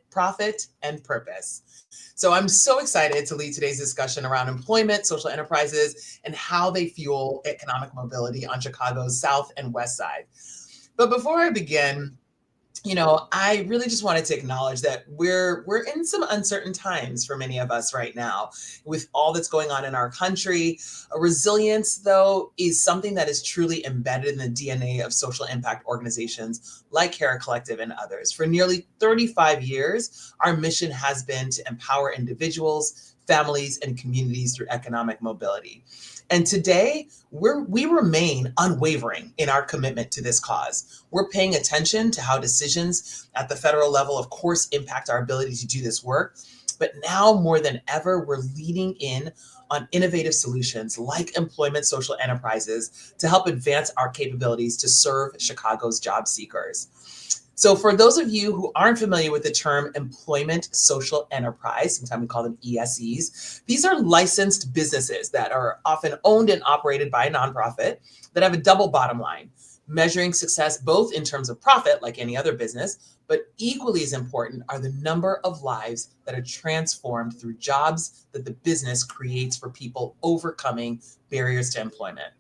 profit, and purpose. So I'm so excited to lead today's discussion around employment, social enterprises, and how they fuel economic mobility on Chicago's South and West Side. But before I begin, I really just wanted to acknowledge that we're in some uncertain times for many of us right now with all that's going on in our country. Resilience, though, is something that is truly embedded in the DNA of social impact organizations like Cara Collective and others. For nearly 35 years, our mission has been to empower individuals, families, and communities through economic mobility. And today, we remain unwavering in our commitment to this cause. We're paying attention to how decisions at the federal level, of course, impact our ability to do this work. But now more than ever, we're leading in on innovative solutions like employment social enterprises to help advance our capabilities to serve Chicago's job seekers. So for those of you who aren't familiar with the term employment social enterprise, sometimes we call them ESEs, these are licensed businesses that are often owned and operated by a nonprofit that have a double bottom line, measuring success both in terms of profit, like any other business, but equally as important are the number of lives that are transformed through jobs that the business creates for people overcoming barriers to employment.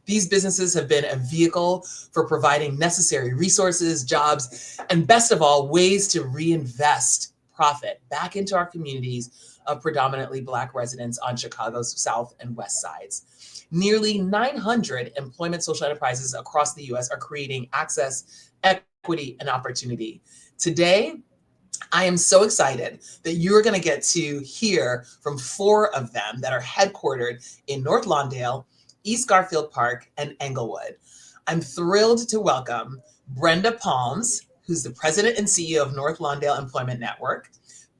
These businesses have been a vehicle for providing necessary resources, jobs, and best of all, ways to reinvest profit back into our communities of predominantly Black residents on Chicago's South and West sides. Nearly 900 employment social enterprises across the U.S. are creating access, equity, and opportunity. Today, I am so excited that you're going to get to hear from 4 of them that are headquartered in North Lawndale, East Garfield Park, and Englewood. I'm thrilled to welcome Brenda Palms, who's the president and CEO of North Lawndale Employment Network,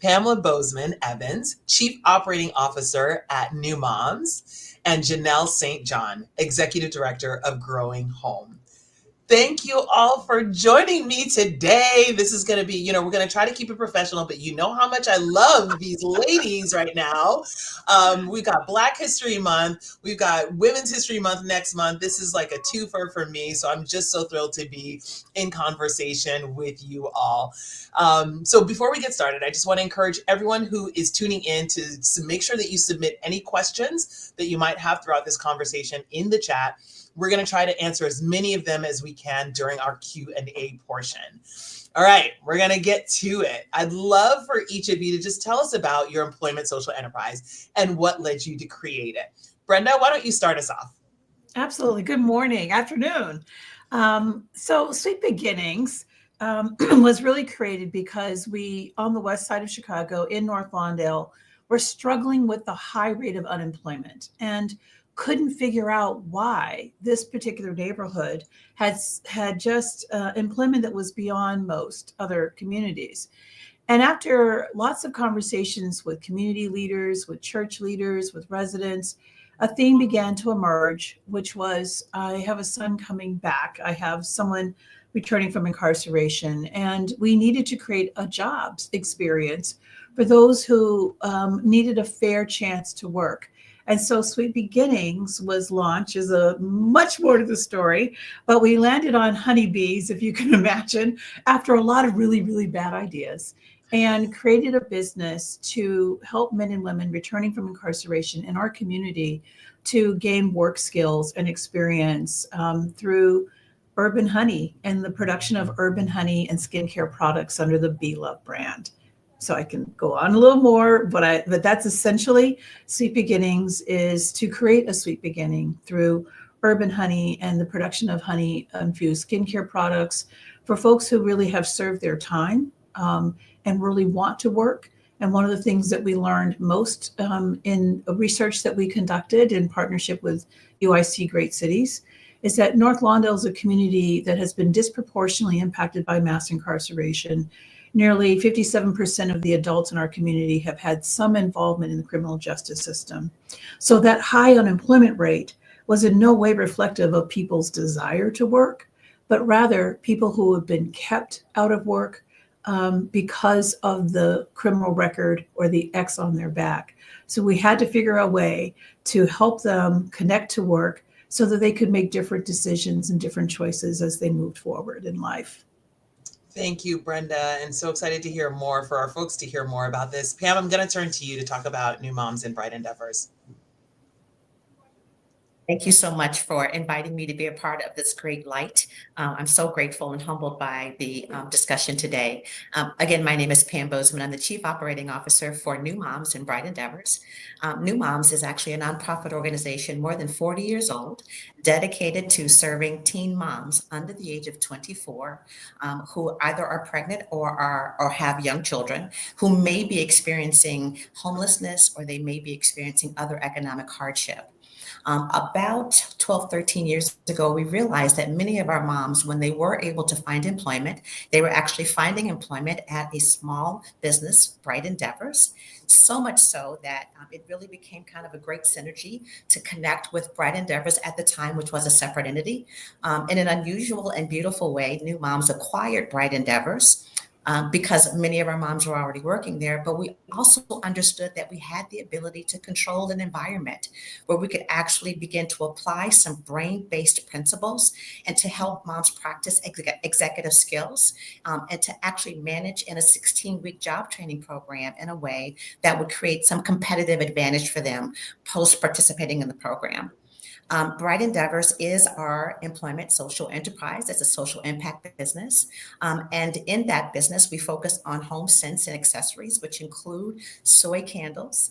Pamela Bozeman Evans, Chief Operating Officer at New Moms, and Janelle St. John, Executive Director of Growing Home. Thank you all for joining me today. This is going to be, we're going to try to keep it professional, but you know how much I love these ladies right now. We've got Black History Month. We've got Women's History Month next month. This is like a twofer for me. So I'm just so thrilled to be in conversation with you all. So before we get started, I just want to encourage everyone who is tuning in to make sure that you submit any questions that you might have throughout this conversation in the chat. We're going to try to answer as many of them as we can during our Q&A portion. All right, we're going to get to it. I'd love for each of you to just tell us about your employment social enterprise and what led you to create it. Brenda, why don't you start us off? Absolutely. Good morning, afternoon. So Sweet Beginnings was really created because we, on the west side of Chicago in North Lawndale, were struggling with the high rate of unemployment and couldn't figure out why this particular neighborhood had just employment that was beyond most other communities. And after lots of conversations with community leaders, with church leaders, with residents, a theme began to emerge, which was, I have a son coming back. I have someone returning from incarceration, and we needed to create a jobs experience for those who needed a fair chance to work. And so Sweet Beginnings was launched as a much more to the story, but we landed on honeybees, if you can imagine, after a lot of really, really bad ideas, and created a business to help men and women returning from incarceration in our community to gain work skills and experience through urban honey and the production of urban honey and skincare products under the Be Love brand. So I can go on a little more, but that's essentially Sweet Beginnings, is to create a sweet beginning through urban honey and the production of honey infused skincare products for folks who really have served their time and really want to work. And one of the things that we learned most in a research that we conducted in partnership with UIC Great Cities is that North Lawndale is a community that has been disproportionately impacted by mass incarceration. Nearly 57% of the adults in our community have had some involvement in the criminal justice system. So that high unemployment rate was in no way reflective of people's desire to work, but rather people who have been kept out of work because of the criminal record or the X on their back. So we had to figure out a way to help them connect to work so that they could make different decisions and different choices as they moved forward in life. Thank you, Brenda, and so excited to hear more for our folks to hear more about this. Pam, I'm going to turn to you to talk about new moms and bright endeavors. Thank you so much for inviting me to be a part of this great light. I'm so grateful and humbled by the discussion today. Again, my name is Pam Bozeman. I'm the Chief Operating Officer for New Moms and Bright Endeavors. New Moms is actually a nonprofit organization more than 40 years old, dedicated to serving teen moms under the age of 24 who either are pregnant or have young children who may be experiencing homelessness or they may be experiencing other economic hardship. About 12, 13 years ago, we realized that many of our moms, when they were able to find employment, they were actually finding employment at a small business, Bright Endeavors. So much so that it really became kind of a great synergy to connect with Bright Endeavors at the time, which was a separate entity. In an unusual and beautiful way, New Moms acquired Bright Endeavors because many of our moms were already working there, but we also understood that we had the ability to control an environment where we could actually begin to apply some brain based principles and to help moms practice executive skills and to actually manage in a 16-week job training program in a way that would create some competitive advantage for them post participating in the program. Bright Endeavors is our employment social enterprise. It's a social impact business. And in that business, we focus on home scents and accessories, which include soy candles,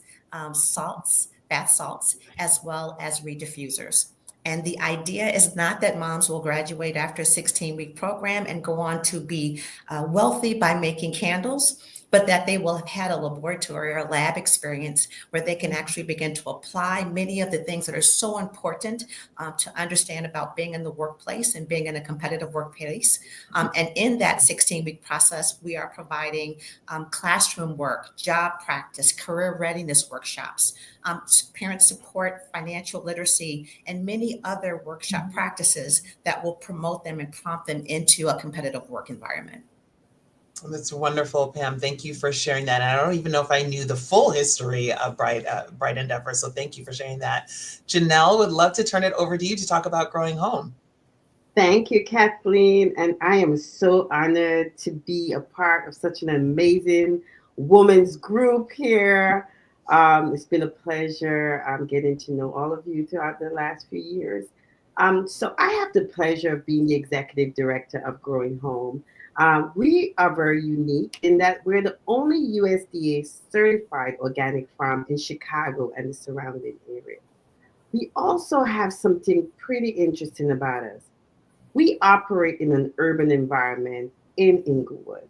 salts, bath salts, as well as reed diffusers. And the idea is not that moms will graduate after a 16-week program and go on to be wealthy by making candles, but that they will have had a laboratory or a lab experience where they can actually begin to apply many of the things that are so important to understand about being in the workplace and being in a competitive workplace. And in that 16-week process, we are providing classroom work, job practice, career readiness workshops, parent support, financial literacy, and many other workshop practices that will promote them and prompt them into a competitive work environment. That's wonderful, Pam. Thank you for sharing that. And I don't even know if I knew the full history of Bright Endeavor, so thank you for sharing that. Janelle, would love to turn it over to you to talk about growing home. Thank you, Kathleen. And I am so honored to be a part of such an amazing women's group here. It's been a pleasure getting to know all of you throughout the last few years. So I have the pleasure of being the executive director of Growing Home. We are very unique in that we're the only USDA certified organic farm in Chicago and the surrounding area. We also have something pretty interesting about us. We operate in an urban environment in Inglewood.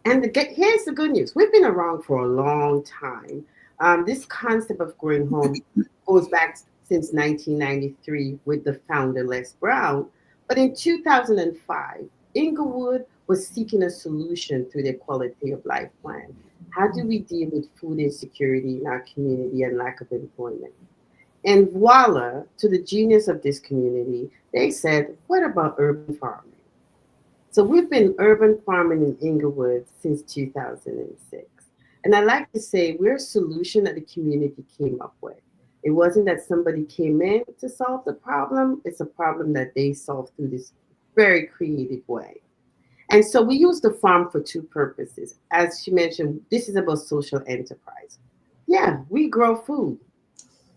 And here's the good news. We've been around for a long time. This concept of growing home goes back since 1993 with the founder, Les Brown. But in 2005, Inglewood was seeking a solution through their quality of life plan. How do we deal with food insecurity in our community and lack of employment? And voila, to the genius of this community, they said, what about urban farming? So we've been urban farming in Inglewood since 2006. And I like to say we're a solution that the community came up with. It wasn't that somebody came in to solve the problem, it's a problem that they solved through this very creative way. And so we use the farm for two purposes. As she mentioned, this is about social enterprise. Yeah, we grow food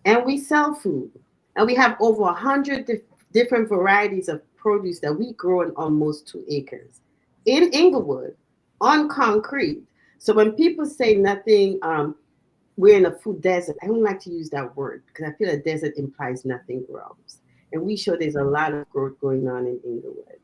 and we sell food. And we have over 100 different varieties of produce that we grow in almost 2 acres in Inglewood on concrete. So when people say nothing, we're in a food desert, I don't like to use that word because I feel a desert implies nothing grows. And we show there's a lot of growth going on in Inglewood.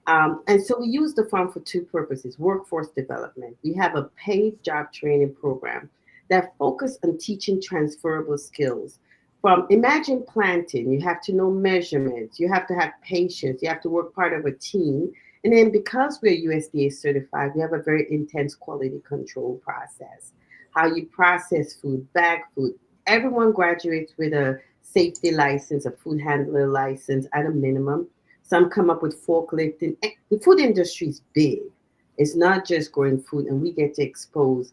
And so we use the farm for two purposes: workforce development. We have a paid job training program that focus on teaching transferable skills. From imagine planting, you have to know measurements, you have to have patience, you have to work part of a team. And then because we're USDA certified, we have a very intense quality control process. How you process food, bag food. Everyone graduates with a safety license, a food handler license at a minimum. Some come up with forklifting. The food industry is big. It's not just growing food, and we get to expose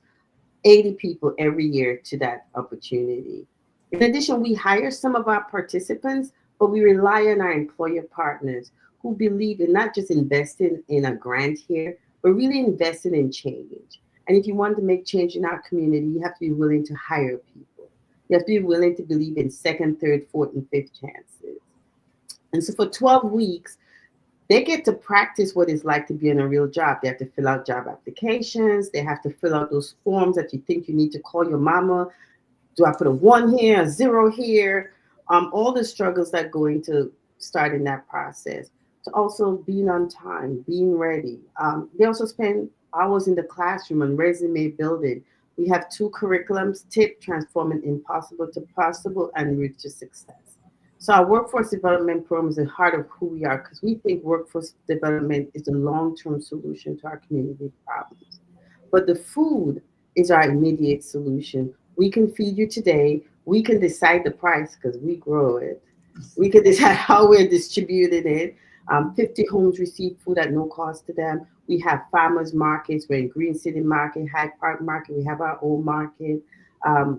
80 people every year to that opportunity. In addition, we hire some of our participants, but we rely on our employer partners who who believe in not just investing in a grant here, but really investing in change. And if you want to make change in our community, you have to be willing to hire people. You have to be willing to believe in second, third, fourth, and fifth chances. And so for 12 weeks, they get to practice what it's like to be in a real job. They have to fill out job applications. They have to fill out those forms that you think you need to call your mama. Do I put a 1 here, a 0 here? All the struggles that go into starting that process. To also being on time, being ready. They also spend hours in the classroom on resume building. We have 2 curriculums: TIP, Transforming Impossible to Possible, and Route to Success. So our workforce development program is the heart of who we are, because we think workforce development is a long-term solution to our community problems. But the food is our immediate solution. We can feed you today. We can decide the price because we grow it. We can decide how we're distributing it. 50 homes receive food at no cost to them. We have farmers markets. We're in Green City Market, Hyde Park Market. We have our own market.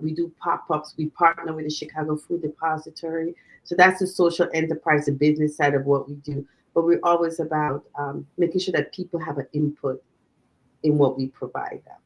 We do pop-ups. We partner with the Chicago Food Depository. So that's the social enterprise, the business side of what we do. But we're always about making sure that people have an input in what we provide them.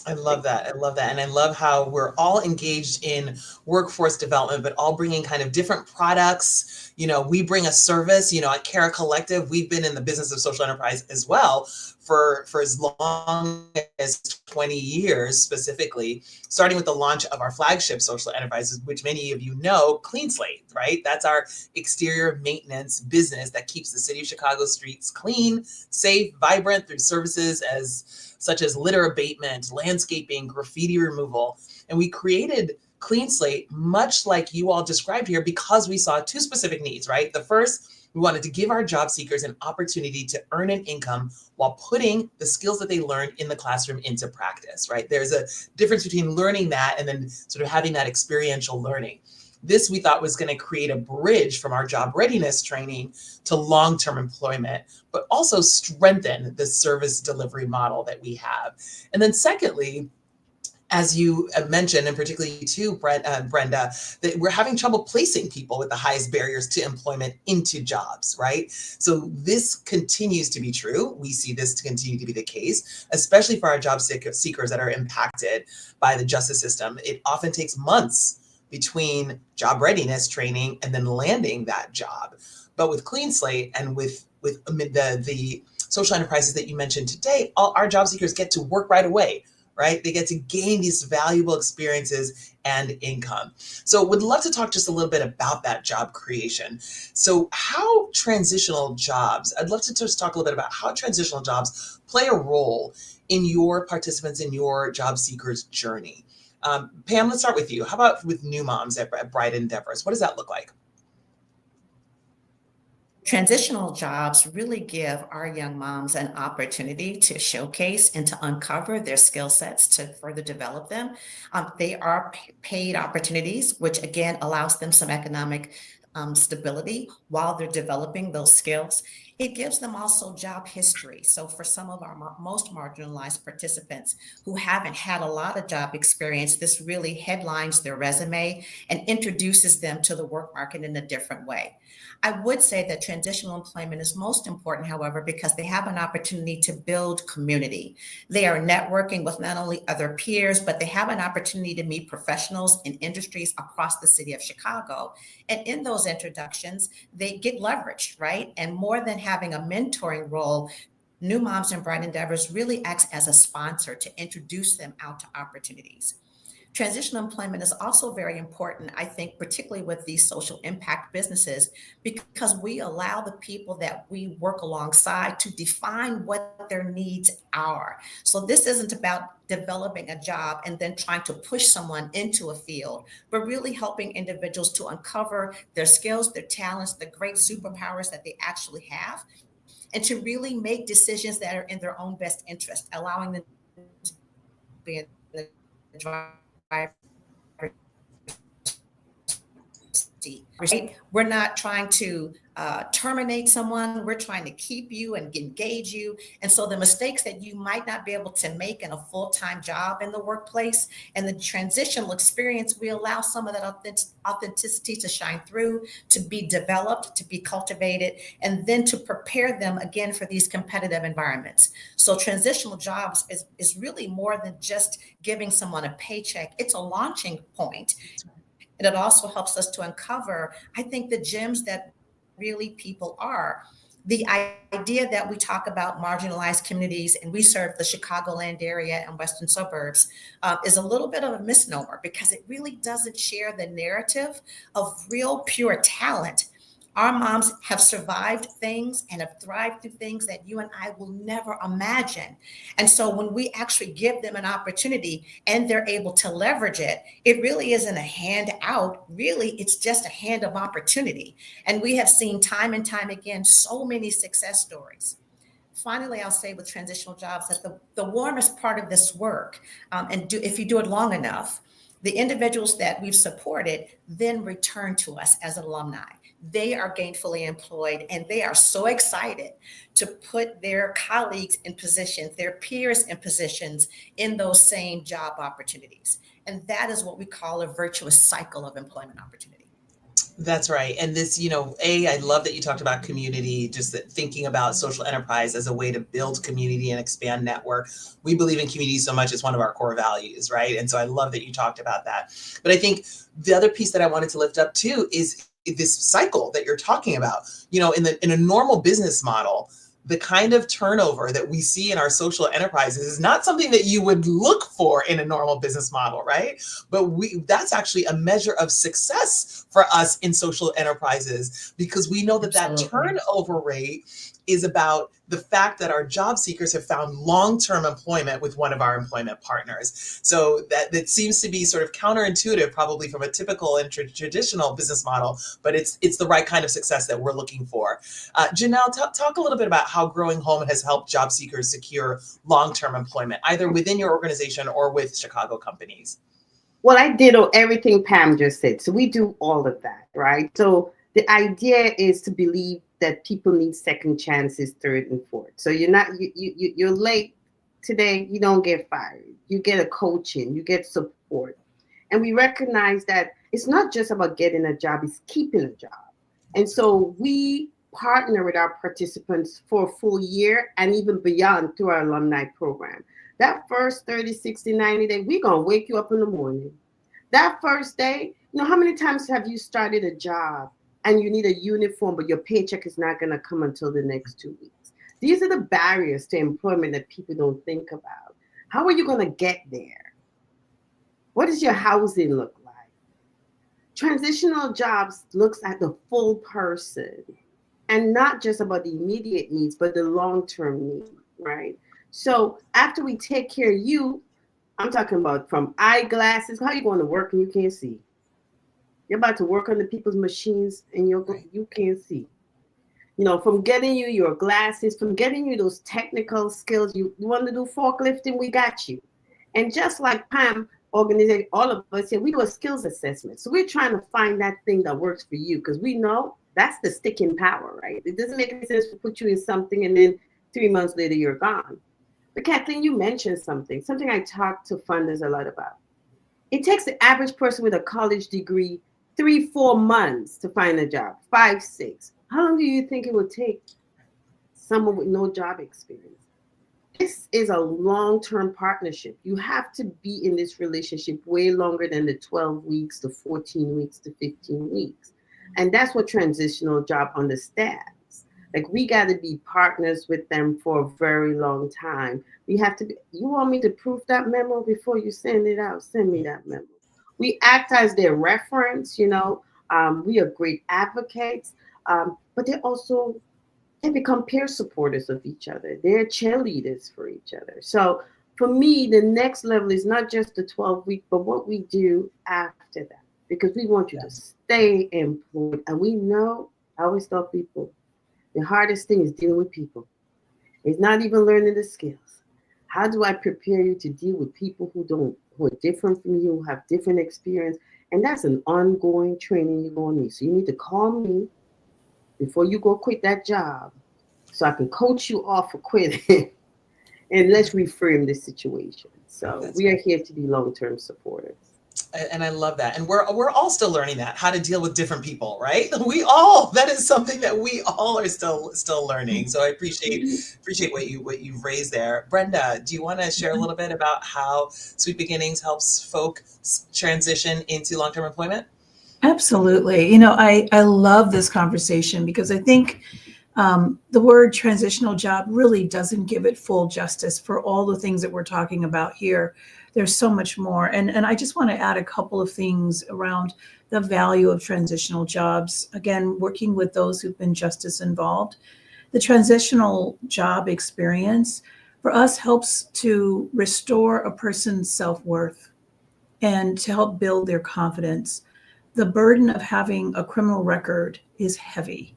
I love that. I love that. And I love how we're all engaged in workforce development, but all bringing kind of different products. You know, we bring a service, you know, at Cara Collective, we've been in the business of social enterprise as well for as long as 20 years, specifically, starting with the launch of our flagship social enterprises, which many of you know, Clean Slate, right? That's our exterior maintenance business that keeps the city of Chicago streets clean, safe, vibrant through services such as litter abatement, landscaping, graffiti removal. And we created Clean Slate, much like you all described here, because we saw 2 specific needs, right? The first, we wanted to give our job seekers an opportunity to earn an income while putting the skills that they learned in the classroom into practice, right? There's a difference between learning that and then sort of having that experiential learning. This we thought was going to create a bridge from our job readiness training to long-term employment, but also strengthen the service delivery model that we have. And then secondly, as you mentioned, and particularly too, Brenda, that we're having trouble placing people with the highest barriers to employment into jobs, right? So this continues to be true. We see this to continue to be the case, especially for our job seekers that are impacted by the justice system. It often takes months between job readiness training and then landing that job. But with Clean Slate and with the social enterprises that you mentioned today, all our job seekers get to work right away, right? They get to gain these valuable experiences and income. So would love to talk just a little bit about that job creation. So how transitional jobs, I'd love to just talk a little bit about how transitional jobs play a role in your participants, in your job seekers' journey. Pam, let's start with you. How about with new moms at Bright Endeavors? What does that look like? Transitional jobs really give our young moms an opportunity to showcase and to uncover their skill sets to further develop them. They are paid opportunities, which again allows them some economic stability while they're developing those skills. It gives them also job history. So for some of our most marginalized participants who haven't had a lot of job experience, this really headlines their resume and introduces them to the work market in a different way. I would say that transitional employment is most important, however, because they have an opportunity to build community. They are networking with not only other peers, but they have an opportunity to meet professionals in industries across the city of Chicago. And in those introductions, they get leveraged, right? And more than having a mentoring role, New Moms and Bright Endeavors really acts as a sponsor to introduce them out to opportunities. Transitional employment is also very important, I think, particularly with these social impact businesses, because we allow the people that we work alongside to define what their needs are. So this isn't about developing a job and then trying to push someone into a field, but really helping individuals to uncover their skills, their talents, the great superpowers that they actually have, and to really make decisions that are in their own best interest, allowing them to be in the driver's right? We're not trying to terminate someone. We're trying to keep you and engage you. And so the mistakes that you might not be able to make in a full-time job in the workplace and the transitional experience, we allow some of that authenticity to shine through, to be developed, to be cultivated, and then to prepare them again for these competitive environments. So transitional jobs is really more than just giving someone a paycheck. It's a launching point. And it also helps us to uncover, I think, the gems that really people are. The idea that we talk about marginalized communities and we serve the Chicagoland area and western suburbs is a little bit of a misnomer because it really doesn't share the narrative of real pure talent. Our moms have survived things and have thrived through things that you and I will never imagine. And so when we actually give them an opportunity and they're able to leverage it, it really isn't a handout. Really, it's just a hand of opportunity. And we have seen time and time again so many success stories. Finally, I'll say with transitional jobs that the warmest part of this work, if you do it long enough, the individuals that we've supported then return to us as alumni. They are gainfully employed and they are so excited to put their colleagues in positions, their peers in positions in those same job opportunities. And that is what we call a virtuous cycle of employment opportunity. That's right. And this, I love that you talked about community, just that thinking about social enterprise as a way to build community and expand network. We believe in community so much. It's one of our core values, right? And so I love that you talked about that. But I think the other piece that I wanted to lift up too is this cycle that you're talking about. In a normal business model, the kind of turnover that we see in our social enterprises is not something that you would look for in a normal business model, right? But that's actually a measure of success for us in social enterprises because we know that turnover rate is about the fact that our job seekers have found long-term employment with one of our employment partners. So that seems to be sort of counterintuitive, probably from a typical and traditional business model, but it's the right kind of success that we're looking for. Janelle, talk a little bit about how Growing Home has helped job seekers secure long-term employment, either within your organization or with Chicago companies. Well, I did everything Pam just said. So we do all of that, right? So the idea is to believe that people need second chances, third and fourth. So you're late today, you don't get fired. You get a coaching, you get support. And we recognize that it's not just about getting a job, it's keeping a job. And so we partner with our participants for a full year and even beyond through our alumni program. That first 30, 60, 90 days, we're going to wake you up in the morning. That first day, how many times have you started a job and you need a uniform, but your paycheck is not going to come until the next 2 weeks? These are the barriers to employment that people don't think about. How are you going to get there? What does your housing look like? Transitional jobs looks at the full person and not just about the immediate needs, but the long-term need, right? So after we take care of you, I'm talking about from eyeglasses, how are you going to work and you can't see? You're about to work on the people's machines and you can't see. From getting you your glasses, from getting you those technical skills, you want to do forklifting, we got you. And just like Pam organization, all of us here, we do a skills assessment. So we're trying to find that thing that works for you because we know that's the sticking power, right? It doesn't make any sense to put you in something and then 3 months later you're gone. But Kathleen, you mentioned something I talk to funders a lot about. It takes the average person with a college degree 3-4 months to find a job, 5-6. How long do you think it would take someone with no job experience? This is a long-term partnership. You have to be in this relationship way longer than the 12 weeks to 14 weeks to 15 weeks. And that's what transitional job understands. Like we got to be partners with them for a very long time. We have to be, you want me to proof that memo before you send it out? Send me that memo. We act as their reference, we are great advocates, but they become peer supporters of each other. They're cheerleaders for each other. So for me, the next level is not just the 12-week, but what we do after that, because we want you to stay employed. And we know, I always tell people, the hardest thing is dealing with people. It's not even learning the skills. How do I prepare you to deal with people who are different from you, who have different experience? And that's an ongoing training you're going to need. So you need to call me before you go quit that job so I can coach you off for quitting and let's reframe the situation. So That's we are here to be long-term supporters. and I love that. And we're all still learning that, how to deal with different people, right? We all, that is something that we all are still learning. So I appreciate what you've raised there. Brenda, do you want to share a little bit about how Sweet Beginnings helps folks transition into long-term employment? Absolutely. I love this conversation because I think the word transitional job really doesn't give it full justice for all the things that we're talking about here. There's so much more. And I just want to add a couple of things around the value of transitional jobs. Again, working with those who've been justice involved. The transitional job experience for us helps to restore a person's self-worth and to help build their confidence. The burden of having a criminal record is heavy.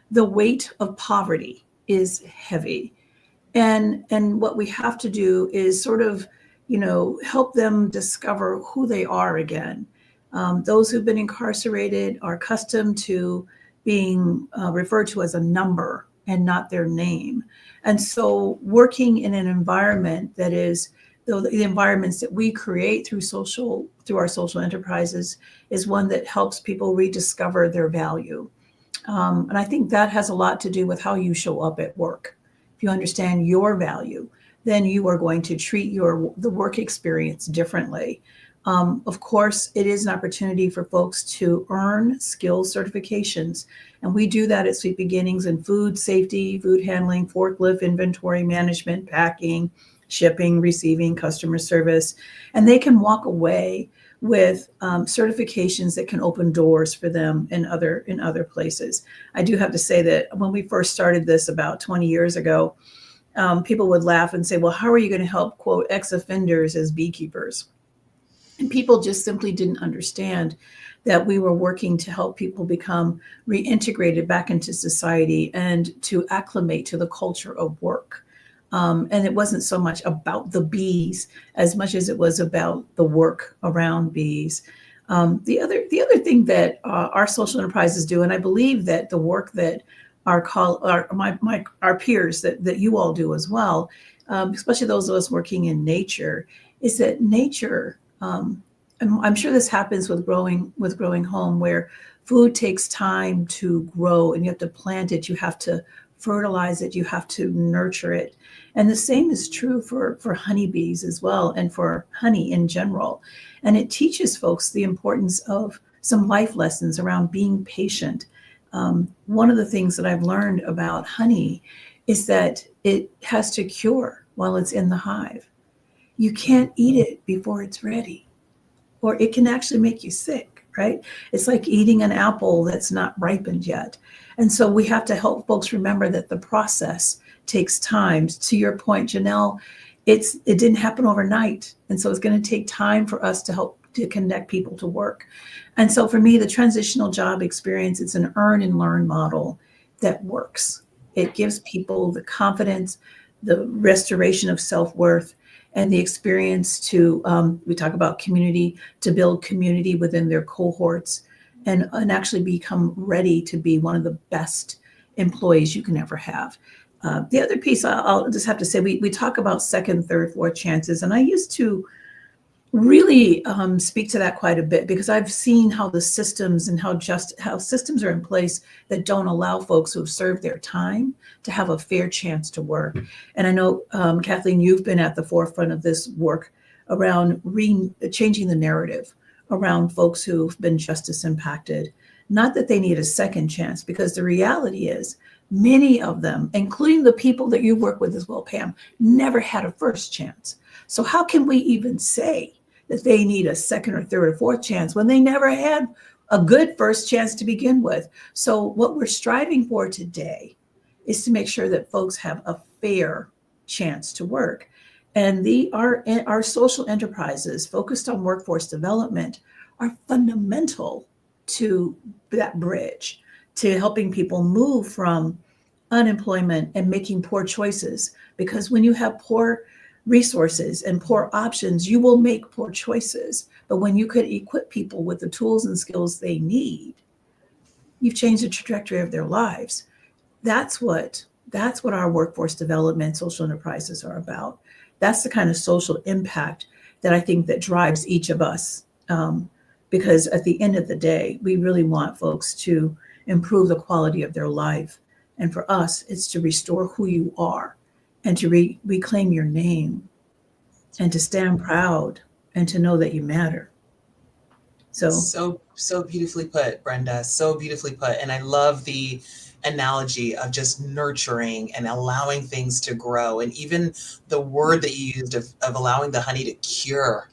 The weight of poverty is heavy. And what we have to do is sort of, help them discover who they are again. Those who've been incarcerated are accustomed to being referred to as a number and not their name. And so working in an environment that is, though the environments that we create through our social enterprises is one that helps people rediscover their value. And I think that has a lot to do with how you show up at work. If you understand your value, then you are going to treat the work experience differently. Of course, it is an opportunity for folks to earn skills certifications. And we do that at Sweet Beginnings in food safety, food handling, forklift, inventory management, packing, shipping, receiving, customer service. And they can walk away with certifications that can open doors for them in other places. I do have to say that when we first started this about 20 years ago, people would laugh and say, well, how are you going to help, quote, ex-offenders as beekeepers? And people just simply didn't understand that we were working to help people become reintegrated back into society and to acclimate to the culture of work. And it wasn't so much about the bees as much as it was about the work around bees. The other thing that our social enterprises do, and I believe that the work that our peers that you all do as well, especially those of us working in nature, is that nature. And I'm sure this happens with growing home, where food takes time to grow, and you have to plant it, you have to fertilize it, you have to nurture it. And the same is true for honeybees as well, and for honey in general. And it teaches folks the importance of some life lessons around being patient. One of the things that I've learned about honey is that it has to cure while it's in the hive. You can't eat it before it's ready, or it can actually make you sick, right? It's like eating an apple that's not ripened yet. And so we have to help folks remember that the process takes time. To your point, Janelle, it didn't happen overnight. And so it's going to take time for us to help to connect people to work. And so for me, the transitional job experience, it's an earn and learn model that works. It gives people the confidence, the restoration of self-worth, and the experience to, we talk about community, to build community within their cohorts and actually become ready to be one of the best employees you can ever have. The other piece, I'll just have to say, we talk about second, third, fourth chances. And I used to really speak to that quite a bit, because I've seen how the systems and how systems are in place that don't allow folks who have served their time to have a fair chance to work. And I know, Kathleen, you've been at the forefront of this work around changing the narrative around folks who've been justice impacted. Not that they need a second chance, because the reality is many of them, including the people that you work with as well, Pam, never had a first chance. So how can we even say that they need a second or third or fourth chance when they never had a good first chance to begin with? So what we're striving for today is to make sure that folks have a fair chance to work. And our social enterprises focused on workforce development are fundamental to that bridge, to helping people move from unemployment and making poor choices. Because when you have poor resources and poor options, you will make poor choices. But when you could equip people with the tools and skills they need, you've changed the trajectory of their lives. That's what our workforce development social enterprises are about. That's the kind of social impact that I think that drives each of us. Because at the end of the day, we really want folks to improve the quality of their life. And for us, it's to restore who you are and to reclaim your name and to stand proud and to know that you matter. So beautifully put, Brenda. So beautifully put. And I love the analogy of just nurturing and allowing things to grow. And even the word that you used of allowing the honey to cure,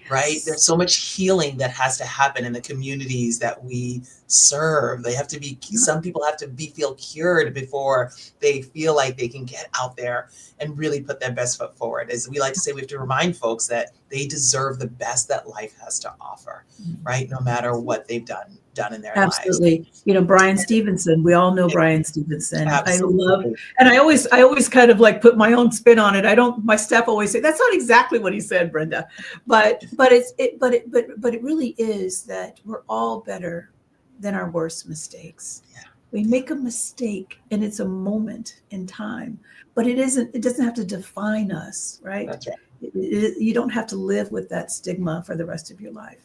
right? There's so much healing that has to happen in the communities that we serve. They have to be, some people have to feel cured before they feel like they can get out there and really put their best foot forward. As we like to say, we have to remind folks that they deserve the best that life has to offer, right? No matter what they've done in their lives. Absolutely. Brian Stevenson, we all know Brian Stevenson. Absolutely. I love, and I always kind of like put my own spin on it. My staff always say, that's not exactly what he said, Brenda, but it really is that we're all better than our worst mistakes. Yeah. We make a mistake and it's a moment in time, but it doesn't have to define us, right? That's right. You don't have to live with that stigma for the rest of your life.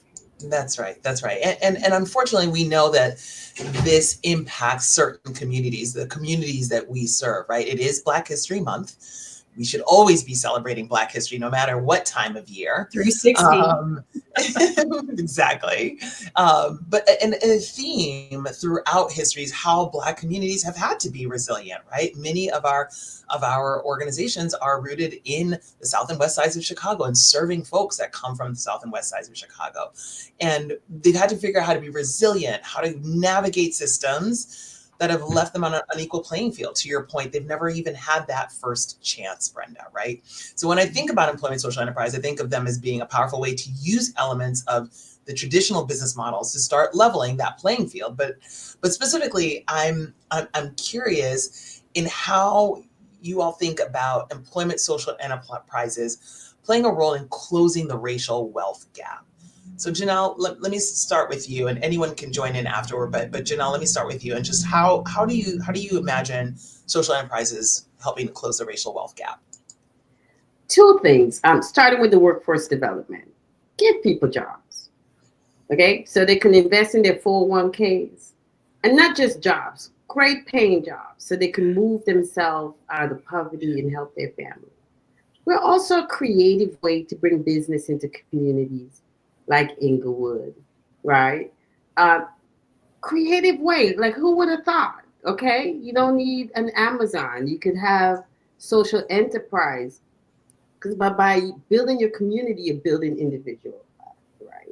That's right. That's right. And unfortunately, we know that this impacts certain communities, the communities that we serve, right? It is Black History Month. We should always be celebrating Black history, no matter what time of year. 360. Exactly. But a theme throughout history is how Black communities have had to be resilient, right? Many of our organizations are rooted in the South and West sides of Chicago and serving folks that come from the South and West sides of Chicago. And they've had to figure out how to be resilient, how to navigate systems that have left them on an unequal playing field. To your point, they've never even had that first chance, Brenda, right? So when I think about employment social enterprise, I think of them as being a powerful way to use elements of the traditional business models to start leveling that playing field. But specifically, I'm curious in how you all think about employment social enterprises playing a role in closing the racial wealth gap. So Janelle, let me start with you, and anyone can join in afterward. But Janelle, let me start with you, and just how do you imagine social enterprises helping to close the racial wealth gap? Two things. Starting with the workforce development, give people jobs, okay, so they can invest in their 401ks, and not just jobs, great paying jobs, so they can move themselves out of poverty and help their family. We're also a creative way to bring business into communities like Inglewood, right? Creative way, like who would have thought, okay? You don't need an Amazon. You could have social enterprise, because by building your community, you're building individual, right?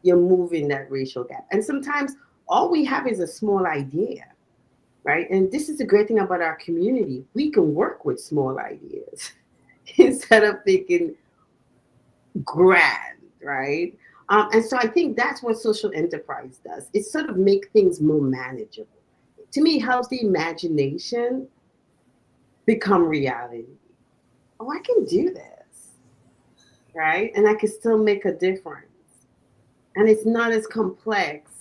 You're moving that racial gap. And sometimes all we have is a small idea, right? And this is the great thing about our community. We can work with small ideas instead of thinking grand, right? And so I think that's what social enterprise does. It sort of make things more manageable. To me, it helps the imagination become reality. Oh, I can do this, right? And I can still make a difference. And it's not as complex,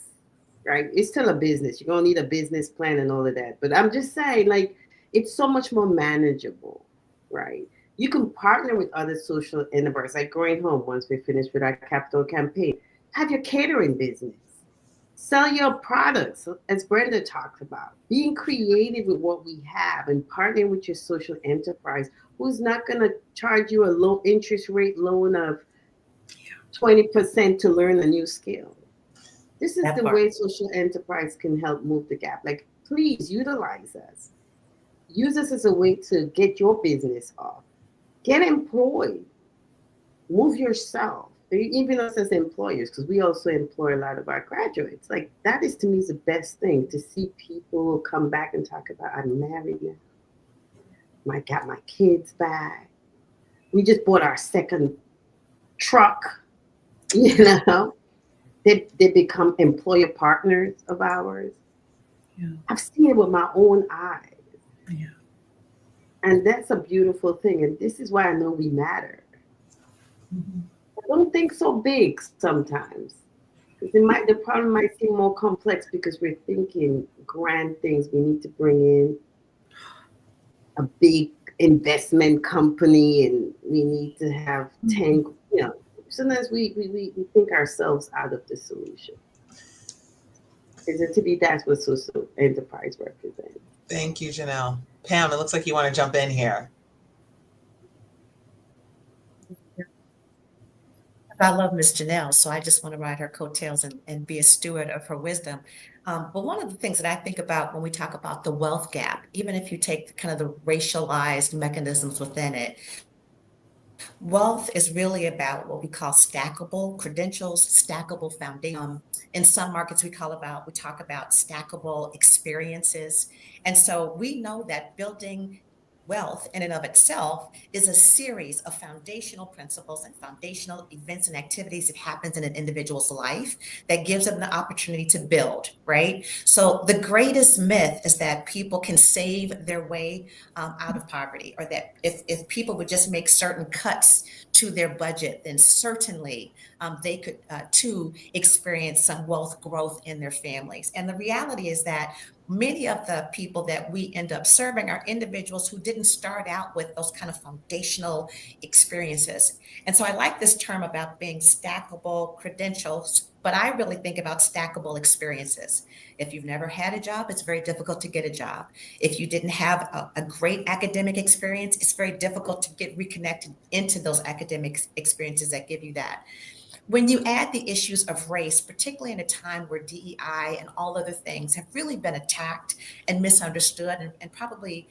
right? It's still a business. You're going to need a business plan and all of that. But I'm just saying, like, it's so much more manageable, right? You can partner with other social enterprises, like Growing Home, once we finish with our capital campaign. Have your catering business. Sell your products, as Brenda talked about. Being creative with what we have and partnering with your social enterprise, who's not going to charge you a low interest rate loan of 20% to learn a new skill. This is the way social enterprise can help move the gap. Like, please utilize us. Use us as a way to get your business off. Get employed. Move yourself. Even us as employers, because we also employ a lot of our graduates. Like, that is, to me, is the best thing, to see people come back and talk about, I'm married now. I got my kids back. We just bought our second truck. You know, they become employer partners of ours. Yeah. I've seen it with my own eyes. Yeah. And that's a beautiful thing. And this is why I know we matter. Mhm. I don't think so big sometimes. Because the problem might seem more complex because we're thinking grand things. We need to bring in a big investment company and we need to have 10, sometimes we think ourselves out of the solution. Is it to be that's what social enterprise represents? Thank you, Janelle. Pam, it looks like you want to jump in here. I love Miss Janelle, so I just want to ride her coattails and be a steward of her wisdom. But one of the things that I think about when we talk about the wealth gap, even if you take kind of the racialized mechanisms within it, wealth is really about what we call stackable credentials, stackable foundation. In some markets, we talk about stackable experiences. And so we know that building wealth in and of itself is a series of foundational principles and foundational events and activities that happens in an individual's life that gives them the opportunity to build, right? So the greatest myth is that people can save their way out of poverty, or that if people would just make certain cuts to their budget, then certainly they could too experience some wealth growth in their families. And the reality is that many of the people that we end up serving are individuals who didn't start out with those kind of foundational experiences. And so I like this term about being stackable credentials, but I really think about stackable experiences. If you've never had a job, it's very difficult to get a job. If you didn't have a great academic experience, it's very difficult to get reconnected into those academic experiences that give you that. When you add the issues of race, particularly in a time where DEI and all other things have really been attacked and misunderstood and probably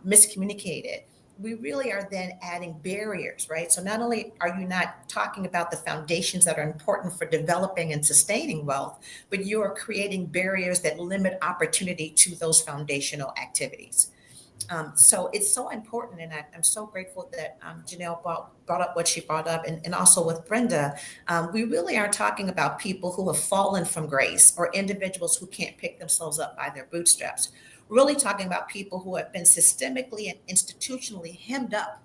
miscommunicated, we really are then adding barriers, right? So not only are you not talking about the foundations that are important for developing and sustaining wealth, but you are creating barriers that limit opportunity to those foundational activities. So it's so important, and I'm so grateful that Janelle brought up what she brought up, and also with Brenda. We really are talking about people who have fallen from grace, or individuals who can't pick themselves up by their bootstraps. Really talking about people who have been systemically and institutionally hemmed up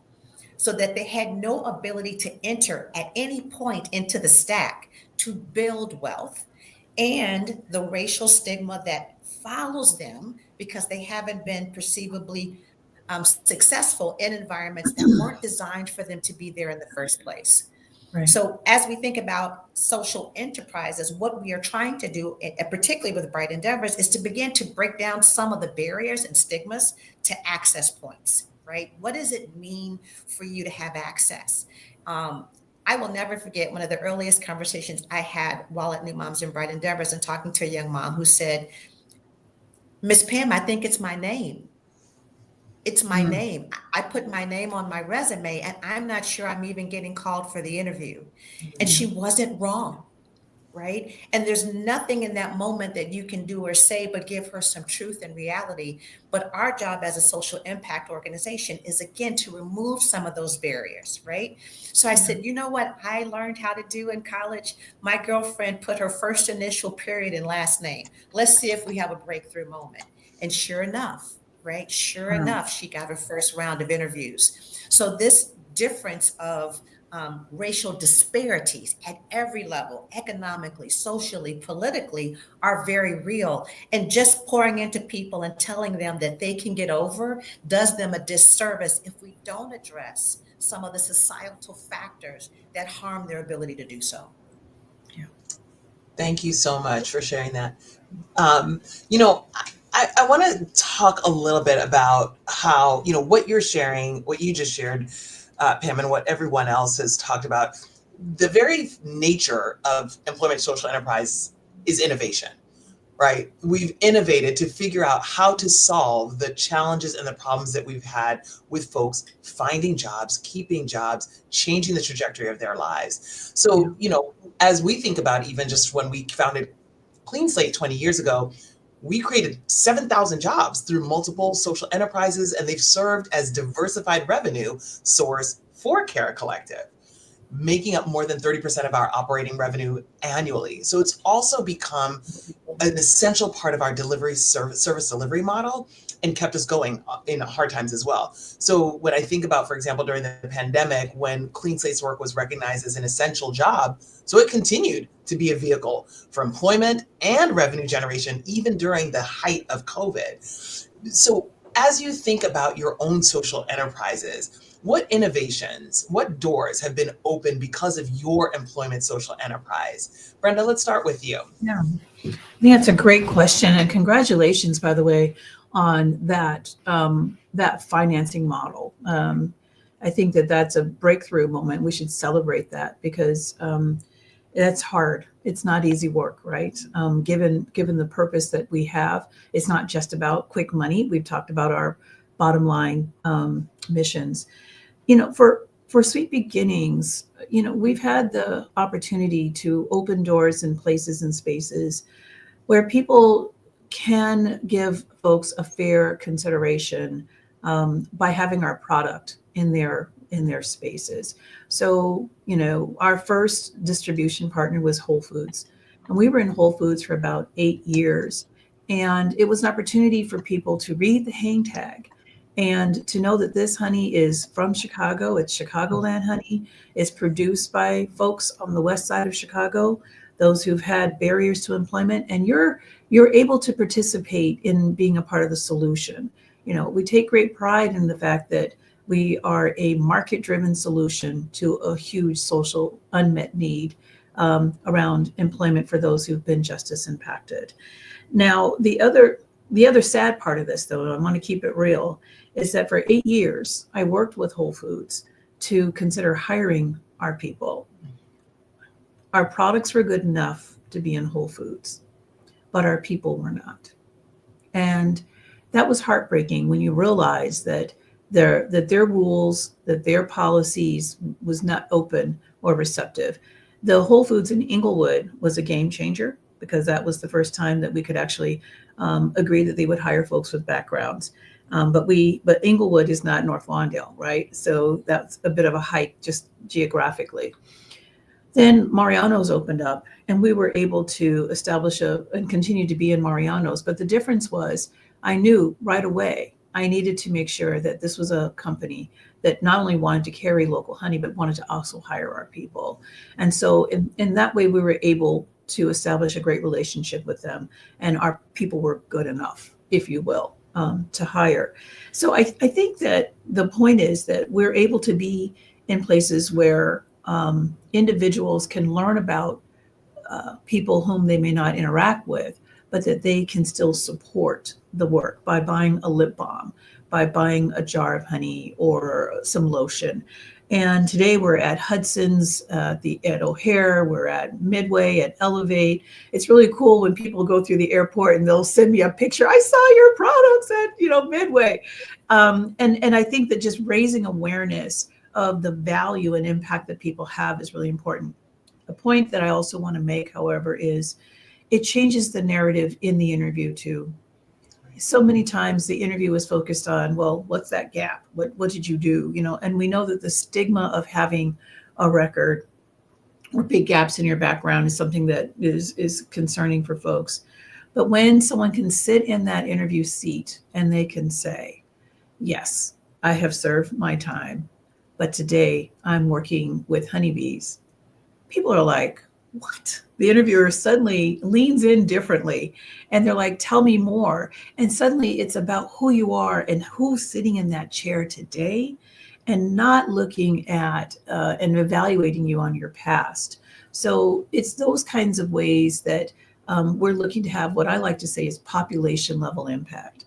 so that they had no ability to enter at any point into the stack to build wealth, and the racial stigma that follows them because they haven't been perceivably successful in environments that weren't designed for them to be there in the first place. Right. So, as we think about social enterprises, what we are trying to do, and particularly with Bright Endeavors, is to begin to break down some of the barriers and stigmas to access points, right? What does it mean for you to have access? Um, I will never forget one of the earliest conversations I had while at New Moms and Bright Endeavors, and talking to a young mom who said, "Miss Pam, I think it's my name. It's my Mm. name. I put my name on my resume and I'm not sure I'm even getting called for the interview." And she wasn't wrong, right? And there's nothing in that moment that you can do or say but give her some truth and reality. But our job as a social impact organization is, again, to remove some of those barriers, right? So I said, you know what I learned how to do in college? My girlfriend put her first initial period and last name. Let's see if we have a breakthrough moment. And sure enough, right? Sure enough, she got her first round of interviews. So this difference of racial disparities at every level, economically, socially, politically, are very real. And just pouring into people and telling them that they can get over does them a disservice if we don't address some of the societal factors that harm their ability to do so. Thank you so much for sharing that. Um, you know, I want to talk a little bit about how, what you're sharing, what you just shared, Pam, and what everyone else has talked about. The very nature of employment social enterprise is innovation, right? We've innovated to figure out how to solve the challenges and the problems that we've had with folks finding jobs, keeping jobs, changing the trajectory of their lives. So, as we think about even just when we founded Clean Slate 20 years ago, we created 7,000 jobs through multiple social enterprises, and they've served as diversified revenue source for Cara Collective, making up more than 30% of our operating revenue annually. So it's also become an essential part of our service delivery model and kept us going in hard times as well. So when I think about, for example, during the pandemic, when Clean Slates work was recognized as an essential job, so it continued to be a vehicle for employment and revenue generation, even during the height of COVID. So as you think about your own social enterprises, what innovations, what doors have been opened because of your employment social enterprise? Brenda, let's start with you. Yeah, I think that's a great question, and congratulations, by the way, on that financing model. I think that that's a breakthrough moment. We should celebrate that because that's hard. It's not easy work, right? Given the purpose that we have, it's not just about quick money. We've talked about our bottom line missions. For Sweet Beginnings, we've had the opportunity to open doors in places and spaces where people can give folks a fair consideration by having our product in their spaces. So, our first distribution partner was Whole Foods, and we were in Whole Foods for about 8 years. And it was an opportunity for people to read the hang tag and to know that this honey is from Chicago. It's Chicagoland honey. It's produced by folks on the west side of Chicago, those who've had barriers to employment, and you're able to participate in being a part of the solution. We take great pride in the fact that we are a market-driven solution to a huge social unmet need around employment for those who've been justice impacted. Now, the other sad part of this, though, and I want to keep it real, is that for 8 years, I worked with Whole Foods to consider hiring our people. Our products were good enough to be in Whole Foods, but our people were not. And that was heartbreaking when you realize that their rules, that their policies was not open or receptive. The Whole Foods in Inglewood was a game changer because that was the first time that we could actually agree that they would hire folks with backgrounds. But Inglewood is not North Lawndale, right? So that's a bit of a hike just geographically. Then Mariano's opened up and we were able to establish and continue to be in Mariano's. But the difference was I knew right away I needed to make sure that this was a company that not only wanted to carry local honey, but wanted to also hire our people. And so in that way, we were able to establish a great relationship with them. And our people were good enough, if you will, to hire. So I think that the point is that we're able to be in places where individuals can learn about people whom they may not interact with, but that they can still support the work by buying a lip balm, by buying a jar of honey or some lotion. And today we're at Hudson's, at O'Hare, we're at Midway, at Elevate. It's really cool when people go through the airport and they'll send me a picture. I saw your products at Midway. And I think that just raising awareness of the value and impact that people have is really important. The point that I also want to make, however, is it changes the narrative in the interview too. So many times the interview is focused on, well, what's that gap? What did you do? And we know that the stigma of having a record or big gaps in your background is something that is concerning for folks. But when someone can sit in that interview seat and they can say, yes, I have served my time, but today I'm working with honeybees. People are like, what? The interviewer suddenly leans in differently and they're like, tell me more. And suddenly it's about who you are and who's sitting in that chair today and not looking at and evaluating you on your past. So it's those kinds of ways that we're looking to have what I like to say is population level impact.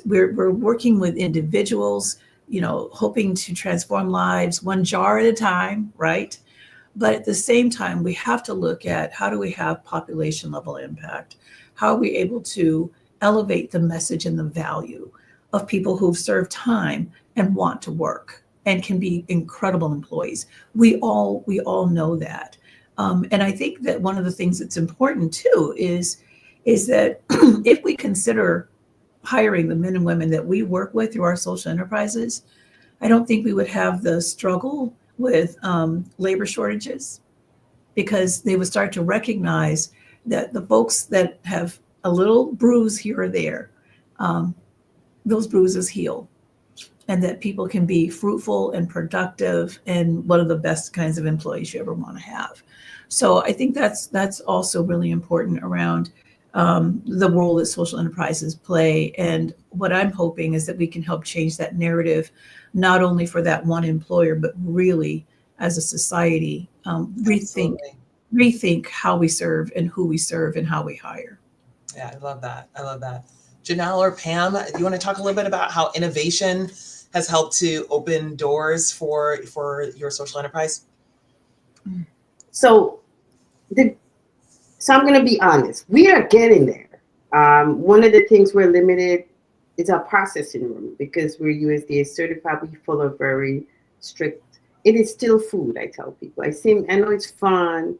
We're working with individuals, hoping to transform lives one jar at a time, right? But at the same time, we have to look at how do we have population level impact? How are we able to elevate the message and the value of people who've served time and want to work and can be incredible employees? We all know that. And I think that one of the things that's important too is that if we consider hiring the men and women that we work with through our social enterprises, I don't think we would have the struggle with labor shortages, because they would start to recognize that the folks that have a little bruise here or there, those bruises heal, and that people can be fruitful and productive and one of the best kinds of employees you ever want to have. So I think that's also really important around the role that social enterprises play. And what I'm hoping is that we can help change that narrative, not only for that one employer, but really as a society, rethink how we serve and who we serve and how we hire. Yeah, I love that. I love that. Janelle or Pam, do you want to talk a little bit about how innovation has helped to open doors for your social enterprise? So, I'm going to be honest. We are getting there. One of the things we're limited is our processing room because we're USDA certified. We follow very strict. It is still food. I tell people. I know it's fun,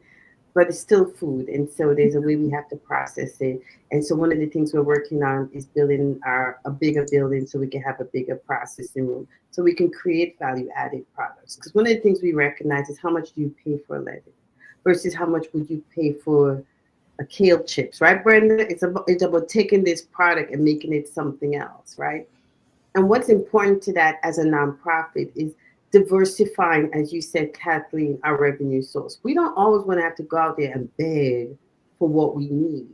but it's still food, and so there's a way we have to process it. And so one of the things we're working on is building a bigger building so we can have a bigger processing room, so we can create value-added products. Because one of the things we recognize is how much do you pay for lettuce versus how much would you pay for a kale chips, right, Brenda? It's about taking this product and making it something else, right? And what's important to that as a nonprofit is diversifying, as you said, Kathleen, our revenue source. We don't always want to have to go out there and beg for what we need.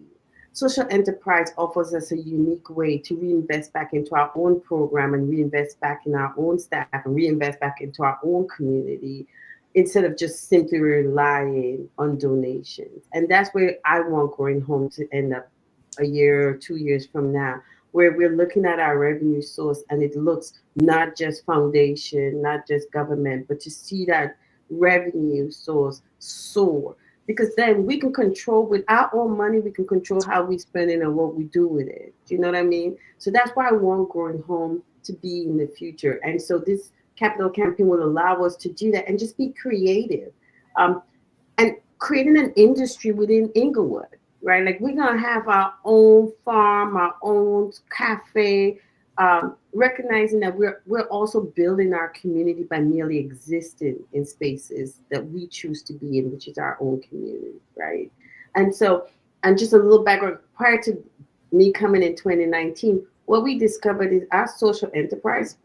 Social enterprise offers us a unique way to reinvest back into our own program and reinvest back in our own staff and reinvest back into our own community instead of just simply relying on donations. And that's where I want Growing Home to end up a year or 2 years from now, where we're looking at our revenue source and it looks not just foundation, not just government, but to see that revenue source soar. Because then we can control with our own money, we can control how we spend it and what we do with it. Do you know what I mean? So that's why I want Growing Home to be in the future. And so this capital campaign will allow us to do that and just be creative. And creating an industry within Inglewood, right? Like we're gonna have our own farm, our own cafe, recognizing that we're also building our community by merely existing in spaces that we choose to be in, which is our own community, right? And so, and just a little background, prior to me coming in 2019, what we discovered is our social enterprise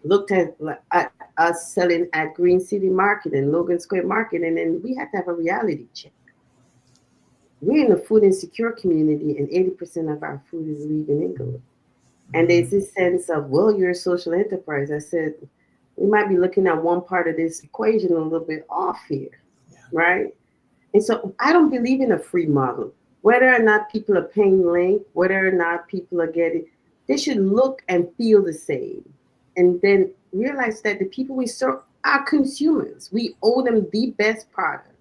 looked at us selling at Green City Market and Logan Square Market, and then we had to have a reality check. We're in a food insecure community, and 80% of our food is leaving Inglewood. And there's this sense of, well, you're a social enterprise. I said, we might be looking at one part of this equation a little bit off here, right? And so I don't believe in a free model. Whether or not people are paying link, whether or not people are getting, they should look and feel the same. And then realize that the people we serve are consumers. We owe them the best product,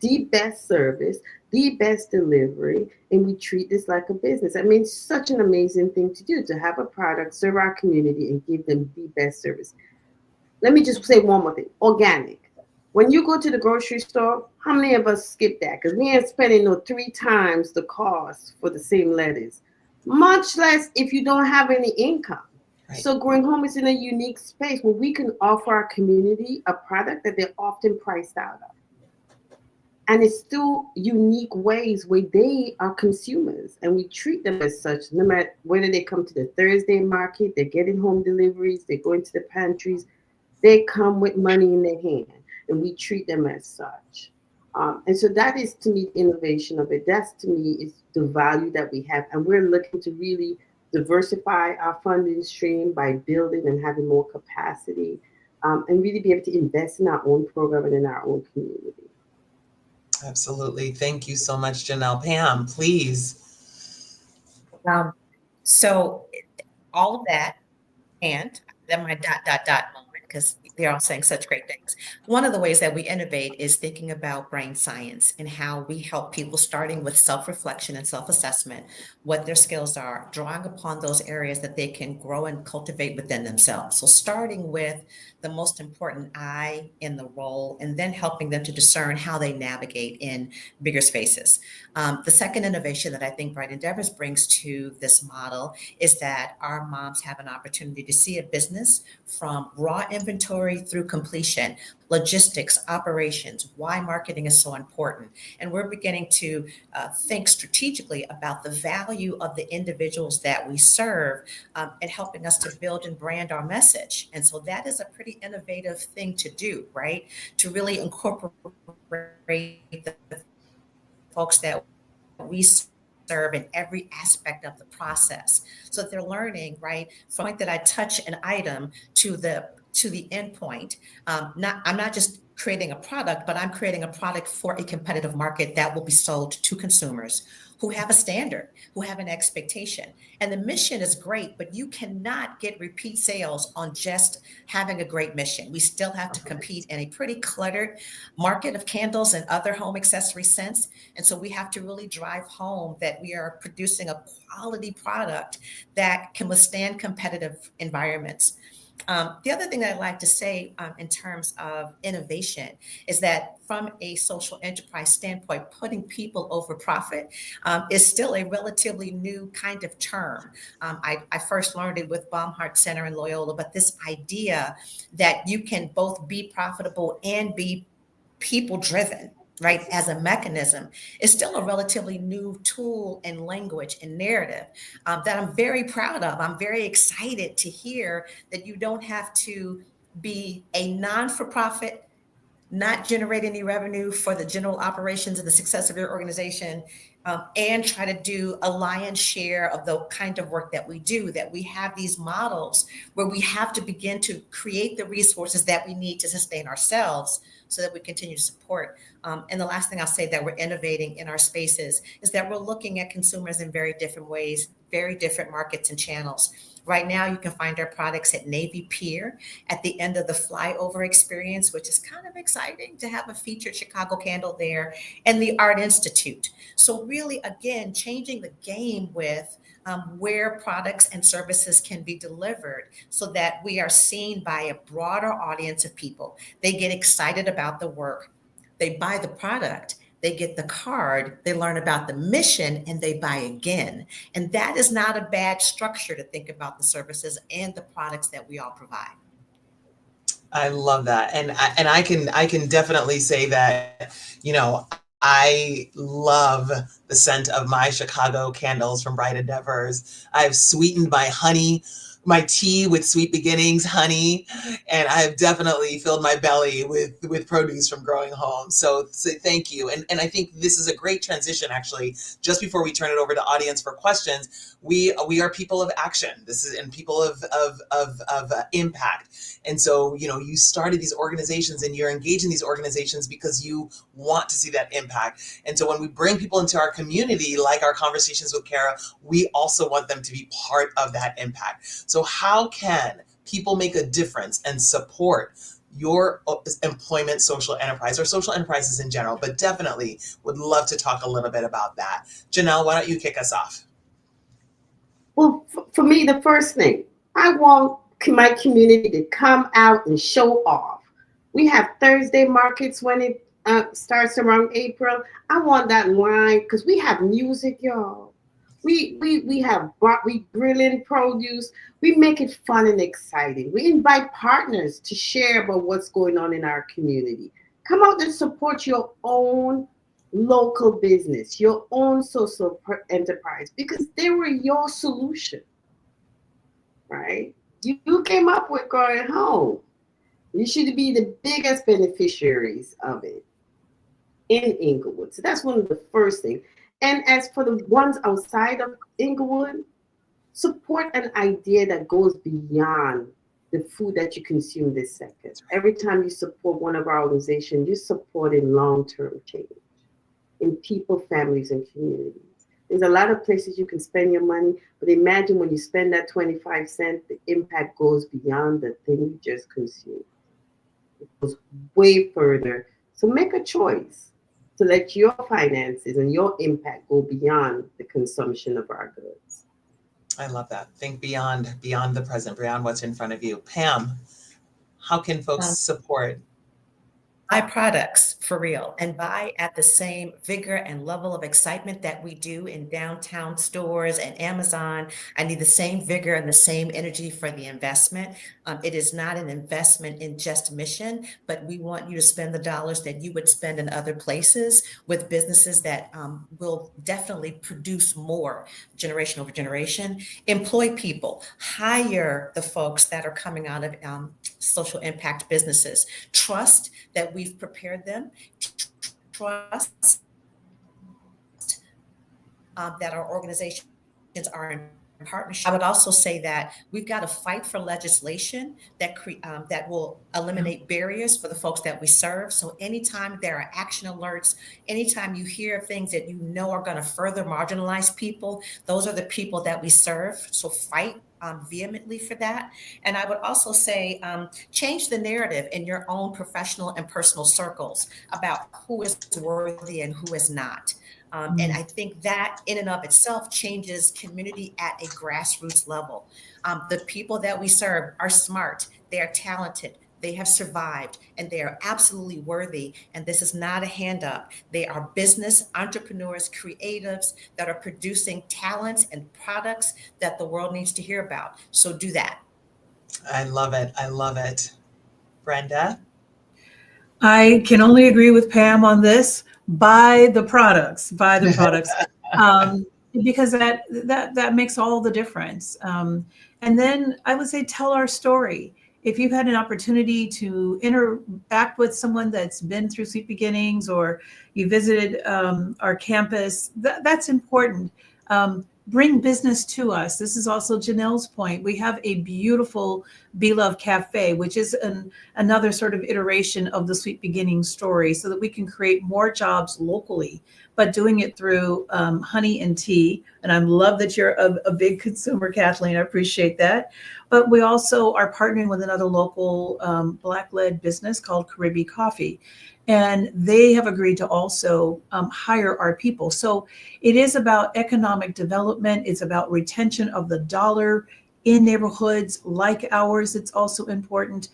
the best service, the best delivery, and we treat this like a business. I mean, it's such an amazing thing to do, to have a product, serve our community, and give them the best service. Let me just say one more thing, organic. When you go to the grocery store, how many of us skip that? Because we ain't spending no 3 times the cost for the same lettuce, much less if you don't have any income. Right. So Growing Home is in a unique space where we can offer our community a product that they're often priced out of. And it's still unique ways where they are consumers and we treat them as such, no matter whether they come to the Thursday market, they're getting home deliveries, they go into the pantries, they come with money in their hand and we treat them as such. And so that is, to me, the innovation of it. That's, to me, is the value that we have. And we're looking to really diversify our funding stream by building and having more capacity, and really be able to invest in our own program and in our own community. Absolutely. Thank you so much, Janelle. Pam, please. So all of that, and then my ... moment, because they're all saying such great things. One of the ways that we innovate is thinking about brain science and how we help people, starting with self-reflection and self-assessment, what their skills are, drawing upon those areas that they can grow and cultivate within themselves. So starting with the most important I in the role, and then helping them to discern how they navigate in bigger spaces. The second innovation that I think Bright Endeavors brings to this model is that our moms have an opportunity to see a business from raw inventory delivery through completion, logistics, operations, why marketing is so important. And we're beginning to think strategically about the value of the individuals that we serve and helping us to build and brand our message. And so that is a pretty innovative thing to do, right? To really incorporate the folks that we serve in every aspect of the process, so that they're learning, right, from the point that I touch an item to the end point. I'm not just creating a product, but I'm creating a product for a competitive market that will be sold to consumers who have a standard, who have an expectation. And the mission is great, but you cannot get repeat sales on just having a great mission. We still have to compete in a pretty cluttered market of candles and other home accessory scents. And so we have to really drive home that we are producing a quality product that can withstand competitive environments. The other thing that I'd like to say in terms of innovation is that from a social enterprise standpoint, putting people over profit is still a relatively new kind of term. I first learned it with Baumhart Center in Loyola, but this idea that you can both be profitable and be people driven, right, as a mechanism, is still a relatively new tool and language and narrative that I'm very proud of. I'm very excited to hear that you don't have to be a non-for-profit, not generate any revenue for the general operations and the success of your organization, and try to do a lion's share of the kind of work that we do, that we have these models where we have to begin to create the resources that we need to sustain ourselves so that we continue to support. And the last thing I'll say that we're innovating in our spaces is that we're looking at consumers in very different ways, very different markets and channels. Right now, you can find our products at Navy Pier at the end of the flyover experience, which is kind of exciting to have a featured Chicago candle there, and the Art Institute. So really, again, changing the game with where products and services can be delivered so that we are seen by a broader audience of people. They get excited about the work, they buy the product, they get the card, they learn about the mission, and they buy again. And that is not a bad structure to think about the services and the products that we all provide. I love that. And I can definitely say that, you know, I love the scent of my Chicago candles from Bright Endeavors. I've sweetened my tea with Sweet Beginnings honey, and I've definitely filled my belly with produce from growing home. So thank you. And I think this is a great transition, actually. Just before we turn it over to audience for questions, we are people of action. This is, and people of impact. And so, you know, you started these organizations and you're engaged in these organizations because you want to see that impact. And so when we bring people into our community, like our conversations with Cara, we also want them to be part of that impact. So how can people make a difference and support your employment social enterprise or social enterprises in general? But definitely would love to talk a little bit about that. Janelle, why don't you kick us off? Well, for me, the first thing, I want my community to come out and show off. We have Thursday markets when it starts around April. I want that line because we have music, y'all. We have brilliant produce. We make it fun and exciting. We invite partners to share about what's going on in our community. Come out and support your own local business, your own social enterprise, because they were your solution, right? You came up with going home. You should be the biggest beneficiaries of it in Inglewood. So that's one of the first things. And as for the ones outside of Inglewood, support an idea that goes beyond the food that you consume this second. Every time you support one of our organizations, you're supporting long-term change in people, families, and communities. There's a lot of places you can spend your money, but imagine when you spend that 25 cents, the impact goes beyond the thing you just consumed. It goes way further. So make a choice to let your finances and your impact go beyond the consumption of our goods. I love that. Think beyond the present, beyond what's in front of you. Pam, how can folks support? products for real and buy at the same vigor and level of excitement that we do in downtown stores and Amazon. I need the same vigor and the same energy for the investment. It is not an investment in just mission, but we want you to spend the dollars that you would spend in other places with businesses that will definitely produce more generation over generation. Employ people, hire the folks that are coming out of social impact businesses. Trust that we've prepared them. Trust that our organizations are in partnership. I would also say that we've got to fight for legislation that will eliminate barriers for the folks that we serve. So anytime there are action alerts, anytime you hear things that you know are going to further marginalize people, those are the people that we serve. So fight vehemently for that. And I would also say change the narrative in your own professional and personal circles about who is worthy and who is not. And I think that in and of itself changes community at a grassroots level. The people that we serve are smart, they are talented, they have survived, and they are absolutely worthy. And this is not a hand up. They are business entrepreneurs, creatives that are producing talents and products that the world needs to hear about. So do that. I love it. I love it. Brenda? I can only agree with Pam on this. Buy the products, because that makes all the difference. And then I would say tell our story. If you've had an opportunity to interact with someone that's been through Sweet Beginnings, or you visited our campus, that's important. Bring business to us. This is also Janelle's point. We have a beautiful Beloved Cafe, which is another sort of iteration of the Sweet Beginnings story, so that we can create more jobs locally, but doing it through honey and tea. And I love that you're a big consumer, Kathleen. I appreciate that. But we also are partnering with another local Black-led business called Caribbean Coffee. And they have agreed to also hire our people. So it is about economic development. It's about retention of the dollar in neighborhoods like ours. It's also important.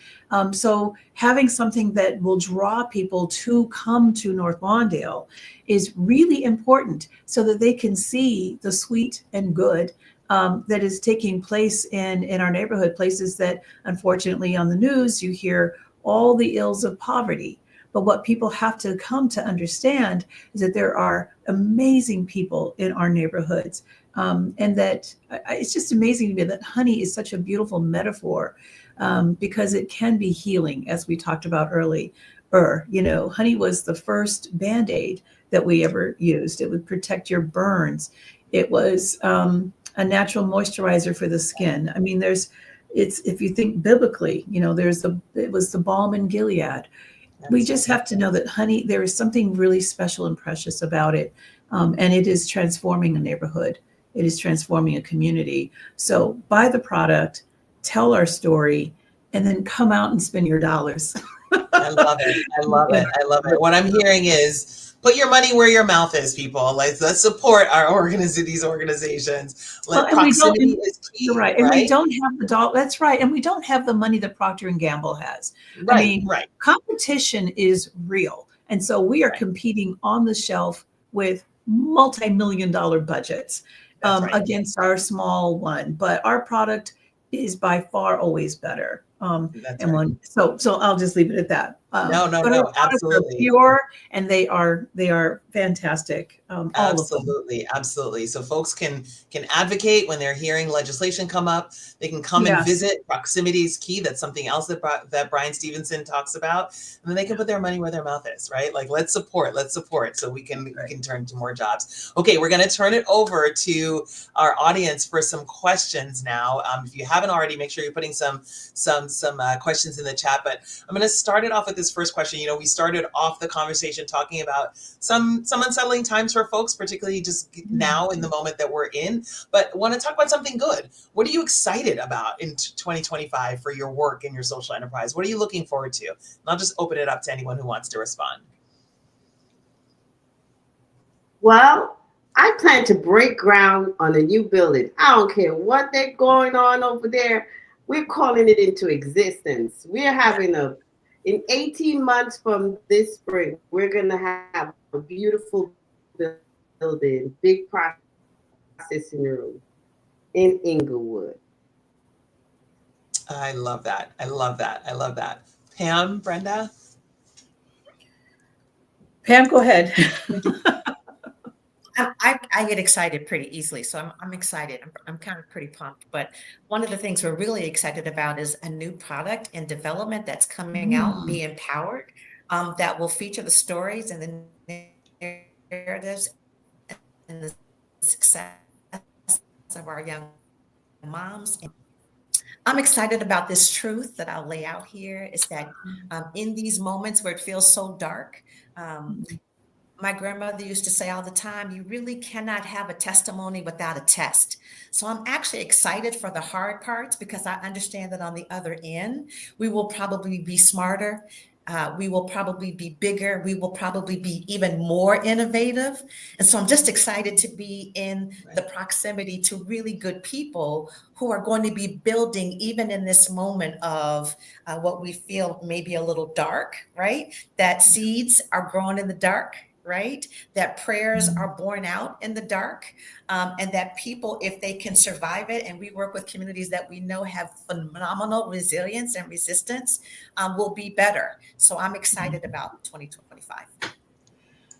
So having something that will draw people to come to North Lawndale is really important, so that they can see the sweet and good that is taking place in our neighborhood, places that unfortunately on the news you hear all the ills of poverty. But what people have to come to understand is that there are amazing people in our neighborhoods. And that it's just amazing to me that honey is such a beautiful metaphor, because it can be healing, as we talked about earlier. Honey was the first Band-Aid that we ever used. It would protect your burns. It was a natural moisturizer for the skin. I mean, if you think biblically, it was the balm in Gilead. We just have to know that honey, there is something really special and precious about it. And it is transforming a neighborhood. It is transforming a community. So buy the product, tell our story, and then come out and spend your dollars. I love it. I love it. I love it. What I'm hearing is put your money where your mouth is, people. Let's support these organizations. Proximity is key. Right. And we don't have the dollar. That's right. And we don't have the money that Procter & Gamble has. Right, I mean, competition is real. And so we are competing on the shelf with multi-million-dollar budgets against our small one. But our product is by far always better. So I'll just leave it at that. No, absolutely. Pure, and they are fantastic. Absolutely. So folks can advocate when they're hearing legislation come up. They can come and visit. Proximity is key. That's something else that Brian Stevenson talks about. And then they can put their money where their mouth is, right? Like let's support, so we can turn to more jobs. Okay, we're going to turn it over to our audience for some questions now. If you haven't already, make sure you're putting some questions in the chat. But I'm going to start it off with this first question. We started off the conversation talking about some unsettling times for folks, particularly just now in the moment that we're in, but want to talk about something good. What are you excited about in 2025 for your work and your social enterprise? What are you looking forward to? And I'll just open it up to anyone who wants to respond. Well, I plan to break ground on a new building. I don't care what they're going on over there. We're calling it into existence. We're having In 18 months from this spring, we're going to have a beautiful building, big processing room in Inglewood. I love that. I love that. I love that. Pam, Brenda? Pam, go ahead. I get excited pretty easily, so I'm excited. I'm kind of pretty pumped. But one of the things we're really excited about is a new product in development that's coming out, Be Empowered, that will feature the stories and the narratives and the success of our young moms. I'm excited about this truth that I'll lay out here is that in these moments where it feels so dark, my grandmother used to say all the time, you really cannot have a testimony without a test. So I'm actually excited for the hard parts because I understand that on the other end, we will probably be smarter. We will probably be bigger. We will probably be even more innovative. And so I'm just excited to be in the proximity to really good people who are going to be building even in this moment of what we feel maybe a little dark, right? That seeds are growing in the dark, right? That prayers are born out in the dark, and that people, if they can survive it, and we work with communities that we know have phenomenal resilience and resistance, will be better. So I'm excited about 2025.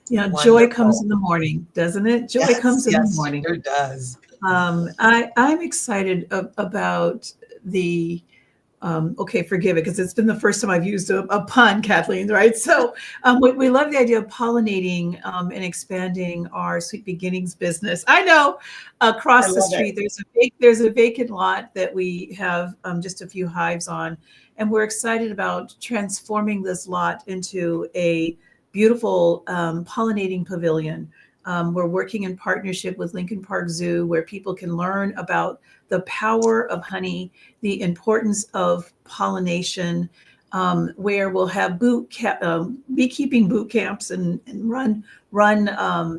Yeah, Wonderful. joy comes in the morning, doesn't it? Joy comes in the morning. It does. I'm excited about the okay, forgive it, because it's been the first time I've used a pun, Kathleen, right? So we love the idea of pollinating and expanding our Sweet Beginnings business. I know across the street, there's a vacant lot that we have just a few hives on, and we're excited about transforming this lot into a beautiful pollinating pavilion. We're working in partnership with Lincoln Park Zoo, where people can learn about the power of honey, the importance of pollination, where we'll have beekeeping boot camps and run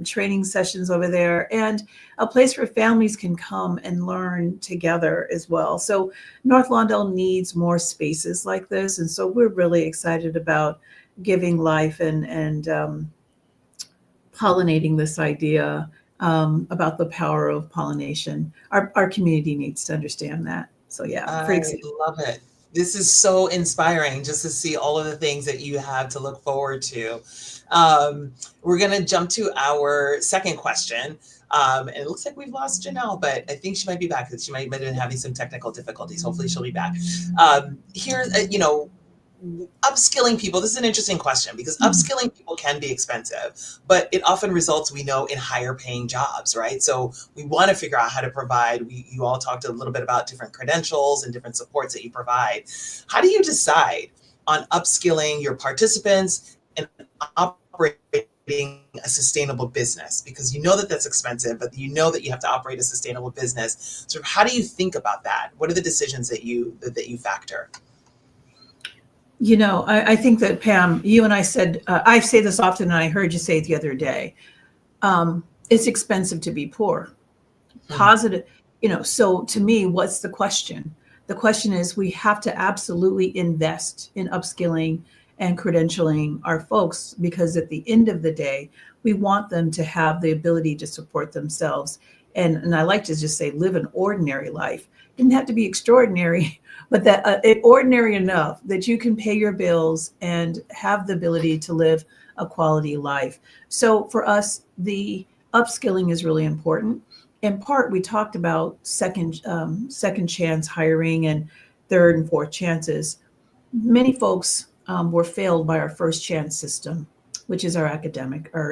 training sessions over there, and a place where families can come and learn together as well. So North Lawndale needs more spaces like this, and so we're really excited about giving life and pollinating this idea about the power of pollination. Our community needs to understand that. So yeah, pretty excited. I love it. This is so inspiring just to see all of the things that you have to look forward to. We're going to jump to our second question. And it looks like we've lost Janelle, but I think she might be back because she might have been having some technical difficulties. Hopefully she'll be back. Upskilling people, this is an interesting question because upskilling people can be expensive, but it often results, we know, in higher paying jobs, right? So we want to figure out how to provide, you all talked a little bit about different credentials and different supports that you provide. How do you decide on upskilling your participants and operating a sustainable business? Because you know that that's expensive, but you know that you have to operate a sustainable business. So how do you think about that? What are the decisions that you factor? You know, I think that, Pam, you and I said, I say this often, and I heard you say it the other day, it's expensive to be poor. Positive, so to me, what's the question? The question is, we have to absolutely invest in upskilling and credentialing our folks, because at the end of the day, we want them to have the ability to support themselves. And I like to just say, live an ordinary life. It didn't have to be extraordinary, but that ordinary enough that you can pay your bills and have the ability to live a quality life. So for us, the upskilling is really important. In part, we talked about second chance hiring and third and fourth chances. Many folks were failed by our first chance system, which is our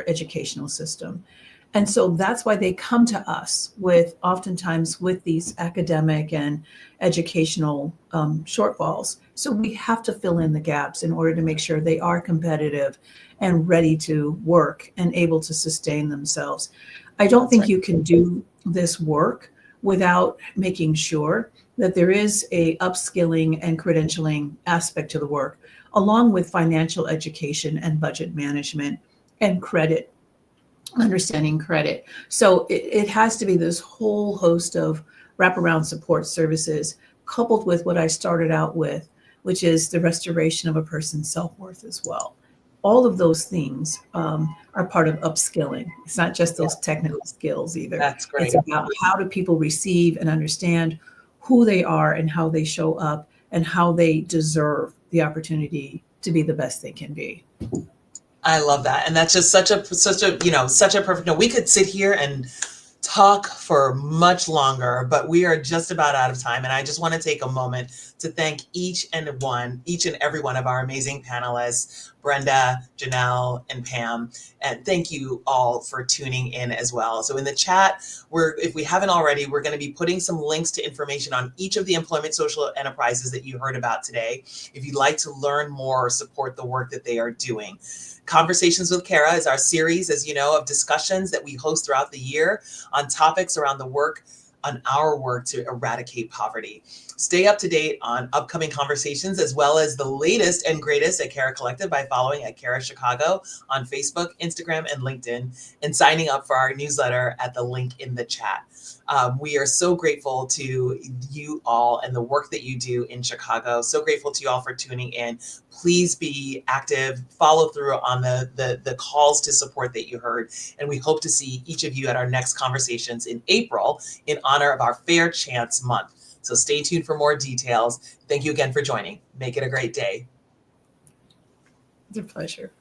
educational system. And so that's why they come to us oftentimes with these academic and educational shortfalls. So we have to fill in the gaps in order to make sure they are competitive and ready to work and able to sustain themselves. I don't think you can do this work without making sure that there is a upskilling and credentialing aspect to the work, along with financial education and budget management and credit. Understanding credit. So it has to be this whole host of wraparound support services, coupled with what I started out with, which is the restoration of a person's self-worth as well. All of those things are part of upskilling. It's not just those technical skills either. That's great. It's about how do people receive and understand who they are and how they show up and how they deserve the opportunity to be the best they can be. I love that. And that's just such a perfect note. We could sit here and talk for much longer, but we are just about out of time. And I just want to take a moment to thank each and every one of our amazing panelists, Brenda, Janelle, and Pam. And thank you all for tuning in as well. So in the chat, if we haven't already, we're going to be putting some links to information on each of the employment social enterprises that you heard about today, if you'd like to learn more or support the work that they are doing. Conversations with Cara is our series, as you know, of discussions that we host throughout the year on topics around our work to eradicate poverty. Stay up to date on upcoming conversations, as well as the latest and greatest at Cara Collective by following at Cara Chicago on Facebook, Instagram, and LinkedIn, and signing up for our newsletter at the link in the chat. We are so grateful to you all and the work that you do in Chicago. So grateful to you all for tuning in. Please be active, follow through on the calls to support that you heard. And we hope to see each of you at our next conversations in April in honor of our Fair Chance Month. So stay tuned for more details. Thank you again for joining. Make it a great day. It's a pleasure.